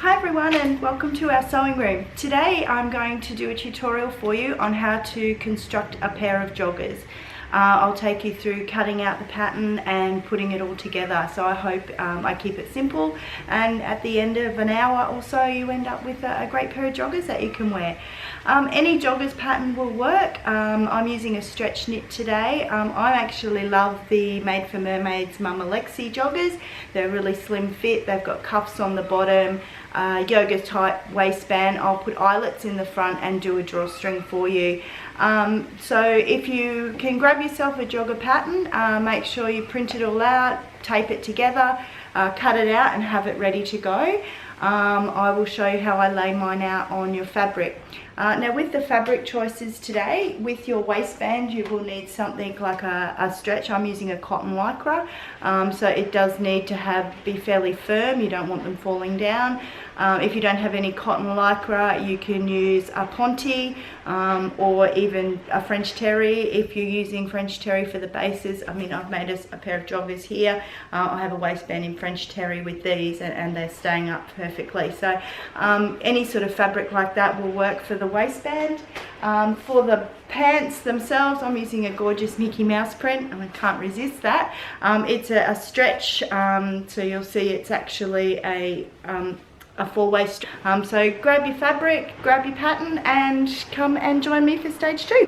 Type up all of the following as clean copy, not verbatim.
Hi everyone and welcome to our sewing room. Today I'm going to do a tutorial for you on how to construct a pair of joggers. I'll take you through cutting out the pattern and putting it all together. So I hope I keep it simple, and at the end of an hour or so you end up with a great pair of joggers that you can wear. Any joggers pattern will work. I'm using a stretch knit today. I actually love the Made for Mermaids Mama Lexi joggers. They're really slim fit, they've got cuffs on the bottom, yoga type waistband. I'll put eyelets in the front and do a drawstring for you. So if you can grab yourself a jogger pattern, make sure you print it all out, tape it together, cut it out and have it ready to go. I will show you how I lay mine out on your fabric. Now with the fabric choices today, with your waistband you will need something like a stretch. I'm using a cotton lycra, so it does need to be fairly firm. You don't want them falling down. If you don't have any cotton lycra, you can use a ponte or even a French terry. If you're using French terry for the bases, I mean, I've made a pair of joggers here. I have a waistband in French terry with these, and they're staying up perfectly. So any sort of fabric like that will work for the waistband. For the pants themselves, I'm using a gorgeous Mickey Mouse print, and I can't resist that. It's a stretch, so you'll see it's actually a full waist. So grab your fabric, grab your pattern, and come and join me for stage 2.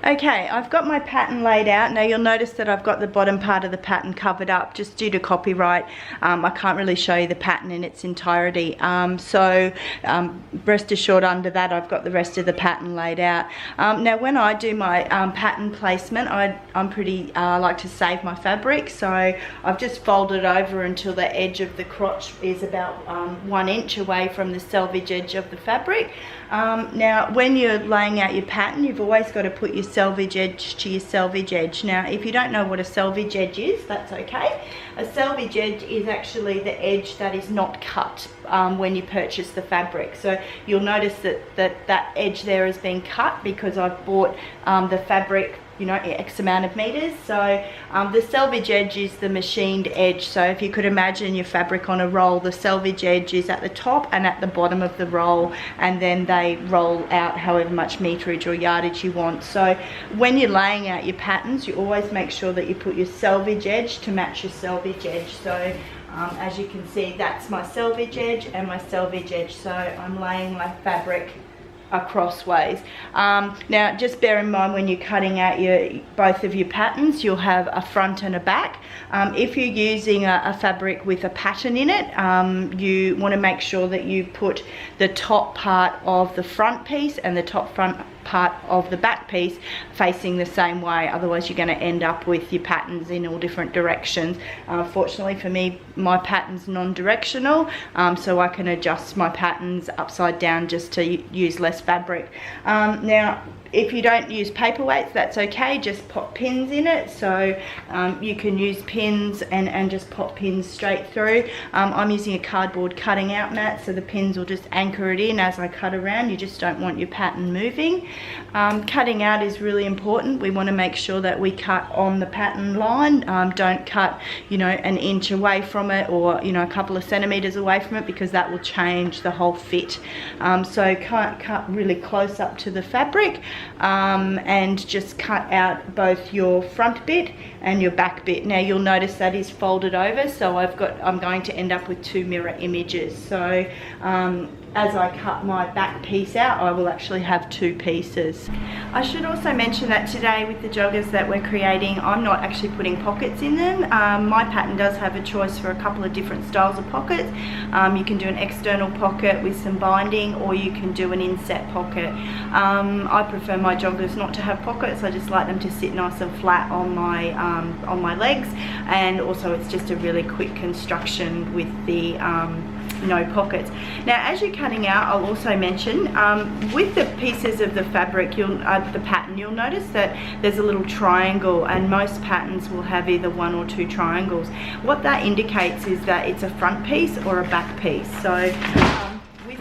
Okay, I've got my pattern laid out. Now you'll notice that I've got the bottom part of the pattern covered up just due to copyright. I can't really show you the pattern in its entirety. So rest assured, under that I've got the rest of the pattern laid out. Now when I do my pattern placement, I'm pretty like to save my fabric. So I've just folded over until the edge of the crotch is about 1 inch away from the selvage edge of the fabric. Now when you're laying out your pattern, you've always got to put your selvage edge to your selvage edge. Now if you don't know what a selvage edge is, that's okay. A selvage edge is actually the edge that is not cut when you purchase the fabric. So you'll notice that edge there has been cut because I've bought the fabric, you know, X amount of meters. So the selvage edge is the machined edge. So if you could imagine your fabric on a roll, the selvage edge is at the top and at the bottom of the roll, and then they roll out however much meterage or yardage you want. So when you're laying out your patterns, you always make sure that you put your selvage edge to match your selvage edge. So as you can see, that's my selvage edge and my selvage edge. So I'm laying my fabric crossways. Now just bear in mind, when you're cutting out both of your patterns, you'll have a front and a back. If you're using a fabric with a pattern in it, you want to make sure that you put the top part of the front piece and the top front part of the back piece facing the same way. Otherwise you're going to end up with your patterns in all different directions. Fortunately for me, my pattern's non-directional, so I can adjust my patterns upside down just to use less fabric. Now if you don't use paperweights, that's okay, just pop pins in it. So you can use pins and just pop pins straight through. I'm using a cardboard cutting out mat, so the pins will just anchor it in as I cut around. You just don't want your pattern moving. Cutting out is really important. We want to make sure that we cut on the pattern line. Don't cut, you know, an inch away from it, or, you know, a couple of centimeters away from it, because that will change the whole fit. So cut really close up to the fabric. And just cut out both your front bit and your back bit. Now you'll notice that is folded over, so I'm going to end up with 2 mirror images. So as I cut my back piece out, I will actually have 2 pieces. I should also mention that today with the joggers that we're creating, I'm not actually putting pockets in them. My pattern does have a choice for a couple of different styles of pockets. You can do an external pocket with some binding, or you can do an inset pocket. I prefer my joggers not to have pockets. I just like them to sit nice and flat on my legs, and also it's just a really quick construction with the no pockets. Now as you're cutting out, I'll also mention with the pieces of the fabric, the pattern, you'll notice that there's a little triangle, and most patterns will have either 1 or 2 triangles. What that indicates is that it's a front piece or a back piece. So with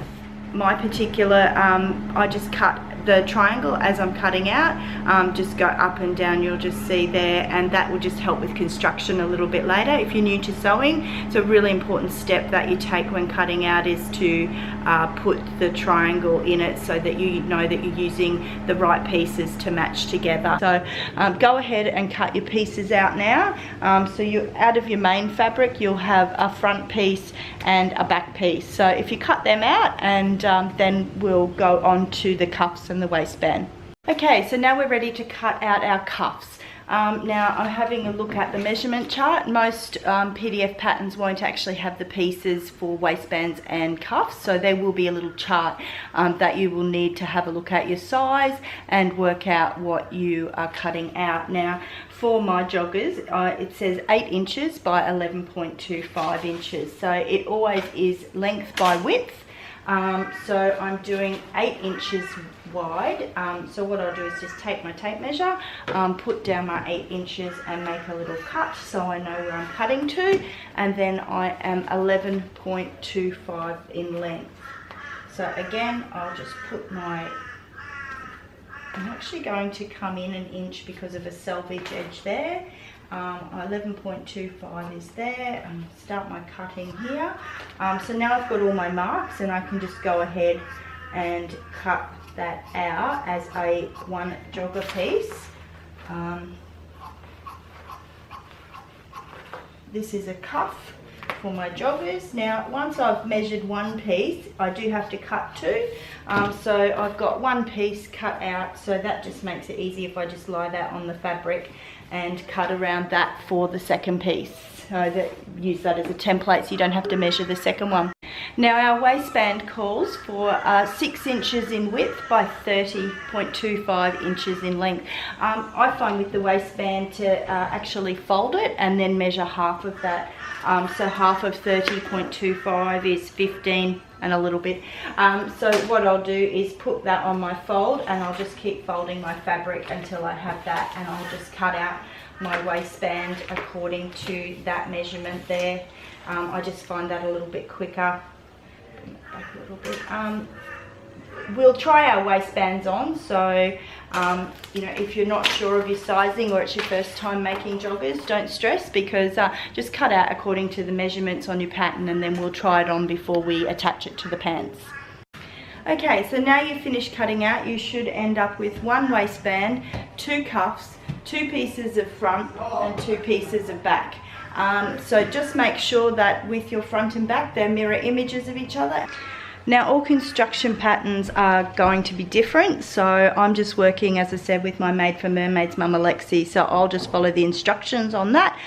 my particular, I just cut the triangle as I'm cutting out. Just go up and down, you'll just see there, and that will just help with construction a little bit later. If you're new to sewing, it's a really important step that you take when cutting out is to put the triangle in it so that you know that you're using the right pieces to match together. So go ahead and cut your pieces out now. So you, out of your main fabric, you'll have a front piece and a back piece. So if you cut them out, and then we'll go on to the cuffs and the waistband. Okay, so now we're ready to cut out our cuffs. Now I'm having a look at the measurement chart. Most PDF patterns won't actually have the pieces for waistbands and cuffs, so there will be a little chart that you will need to have a look at your size and work out what you are cutting out. Now for my joggers, it says 8 inches by 11.25 inches, so it always is length by width. So I'm doing 8 inches wide. So what I'll do is just take my tape measure, put down my 8 inches and make a little cut so I know where I'm cutting to, and then I am 11.25 in length. So again, I'll just put my, I'm actually going to come in an inch because of a selvage edge there. 11.25 is there, and start my cutting here. So now I've got all my marks, and I can just go ahead and cut that out as a one jogger piece. This is a cuff for my joggers. Now once I've measured one piece, I do have to cut two. So I've got one piece cut out, so that just makes it easy if I just lie that on the fabric and cut around that for the second piece. So that, use that as a template so you don't have to measure the second one. Now our waistband calls for 6 inches in width by 30.25 inches in length. I find with the waistband to actually fold it and then measure half of that. So half of 30.25 is 15 and a little bit. So what I'll do is put that on my fold, and I'll just keep folding my fabric until I have that, and I'll just cut out my waistband according to that measurement there. I just find that a little bit quicker. Bring it back a little bit. We'll try our waistbands on, so you know, if you're not sure of your sizing or it's your first time making joggers, don't stress, because just cut out according to the measurements on your pattern, and then we'll try it on before we attach it to the pants. Okay, so now you've finished cutting out, you should end up with one waistband, 2 cuffs, 2 pieces of front and 2 pieces of back. So just make sure that with your front and back they're mirror images of each other. Now all construction patterns are going to be different, so I'm just working, as I said, with my Made for Mermaids Mum Alexi, so I'll just follow the instructions on that,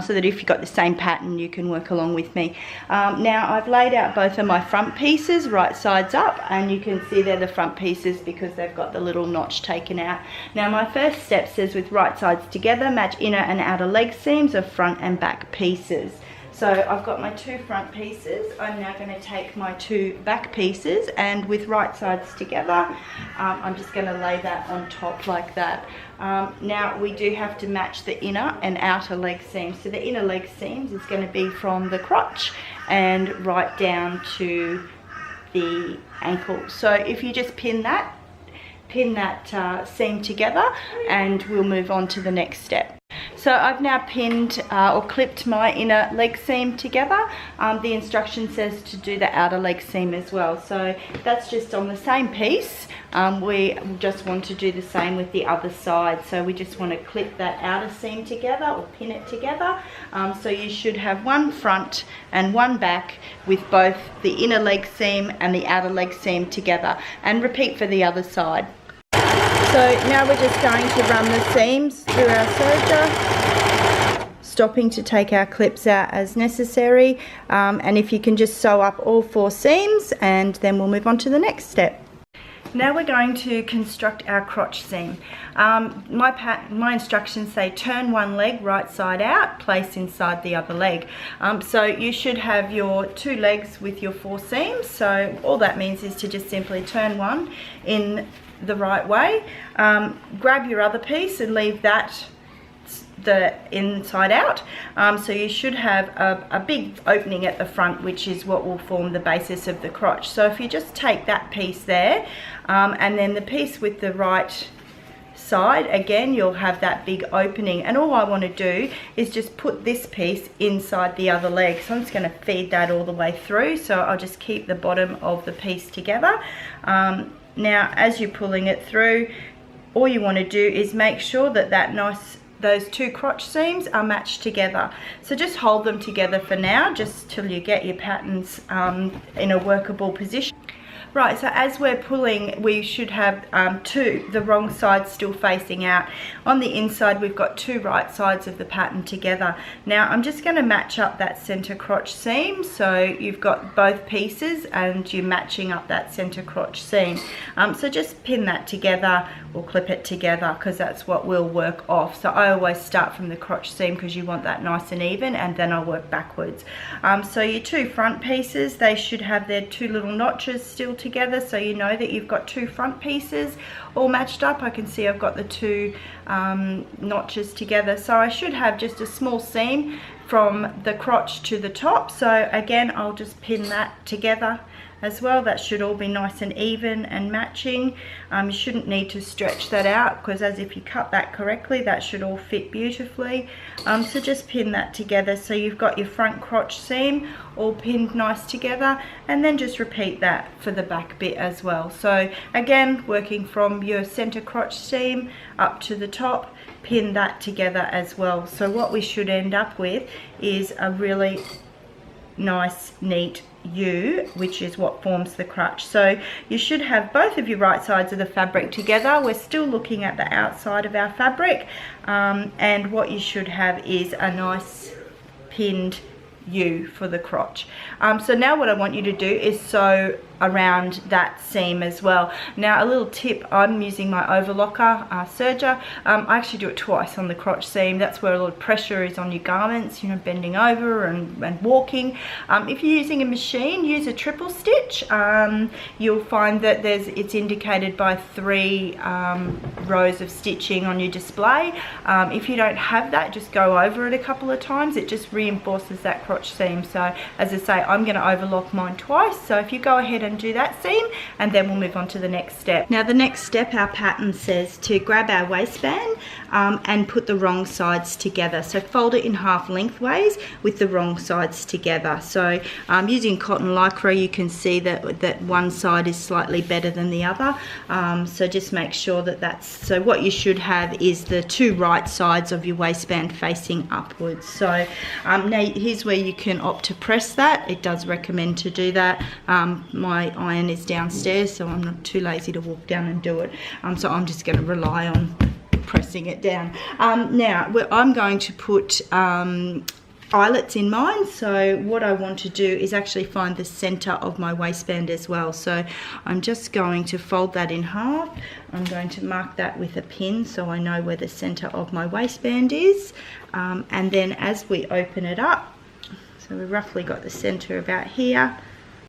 so that if you've got the same pattern you can work along with me. Now I've laid out both of my front pieces right sides up, and you can see they're the front pieces because they've got the little notch taken out. Now my first step says with right sides together, match inner and outer leg seams of front and back pieces. So I've got my 2 front pieces. I'm now going to take my 2 back pieces, and with right sides together, I'm just going to lay that on top like that. Now we do have to match the inner and outer leg seams. So the inner leg seams is going to be from the crotch and right down to the ankle. So if you just pin that seam together, and we'll move on to the next step. So I've now pinned or clipped my inner leg seam together. The instruction says to do the outer leg seam as well. So that's just on the same piece. We just want to do the same with the other side. So we just want to clip that outer seam together or pin it together. So you should have one front and one back with both the inner leg seam and the outer leg seam together. And repeat for the other side. So now we're just going to run the seams through our serger, stopping to take our clips out as necessary, and if you can just sew up all 4 seams, and then we'll move on to the next step. Now we're going to construct our crotch seam. My instructions say turn one leg right side out, place inside the other leg. So you should have your 2 legs with your 4 seams. So all that means is to just simply turn one in the right way, grab your other piece and leave that the inside out. So you should have a big opening at the front, which is what will form the basis of the crotch. So if you just take that piece there, and then the piece with the right side, again you'll have that big opening, and all I want to do is just put this piece inside the other leg. So I'm just going to feed that all the way through, so I'll just keep the bottom of the piece together. Now as you're pulling it through, all you want to do is make sure that those two crotch seams are matched together. So just hold them together for now, just till you get your patterns in a workable position. Right, so as we're pulling, we should have the wrong sides still facing out. On the inside, we've got two right sides of the pattern together. Now, I'm just going to match up that center crotch seam. So you've got both pieces and you're matching up that center crotch seam. So just pin that together or clip it together, because that's what we'll work off. So I always start from the crotch seam because you want that nice and even, and then I'll work backwards. So your two front pieces, they should have their two little notches still together, so you know that you've got two front pieces all matched up. I can see I've got the two notches together, so I should have just a small seam from the crotch to the top. So again, I'll just pin that together as well. That should all be nice and even and matching. You shouldn't need to stretch that out, because as if you cut that correctly, that should all fit beautifully. So just pin that together so you've got your front crotch seam all pinned nice together, and then just repeat that for the back bit as well. So again, working from your center crotch seam up to the top, pin that together as well. So what we should end up with is a really nice neat U, which is what forms the crutch. So you should have both of your right sides of the fabric together. We're still looking at the outside of our fabric, and what you should have is a nice pinned U for the crotch. So now what I want you to do is sew around that seam as well. Now a little tip, I'm using my overlocker serger. I actually do it twice on the crotch seam. That's where a lot of pressure is on your garments, you know, bending over and walking. If you're using a machine, use a triple stitch. You'll find that it's indicated by 3 rows of stitching on your display. If you don't have that, just go over it a couple of times. It just reinforces that crotch seam. So as I say, I'm going to overlock mine twice. So if you go ahead and do that seam, and then we'll move on to the next step. Now the next step, our pattern says to grab our waistband and put the wrong sides together. So fold it in half lengthways with the wrong sides together. So using cotton lycra, you can see that one side is slightly better than the other. So just make sure so what you should have is the two right sides of your waistband facing upwards. So now here's where you can opt to press that. It does recommend to do that. My iron is downstairs, so I'm not too lazy to walk down and do it. So I'm just going to rely on pressing it down. Now I'm going to put eyelets in mine. So what I want to do is actually find the center of my waistband as well. So I'm just going to fold that in half. I'm going to mark that with a pin so I know where the center of my waistband is. And then as we open it up, so we've roughly got the center about here.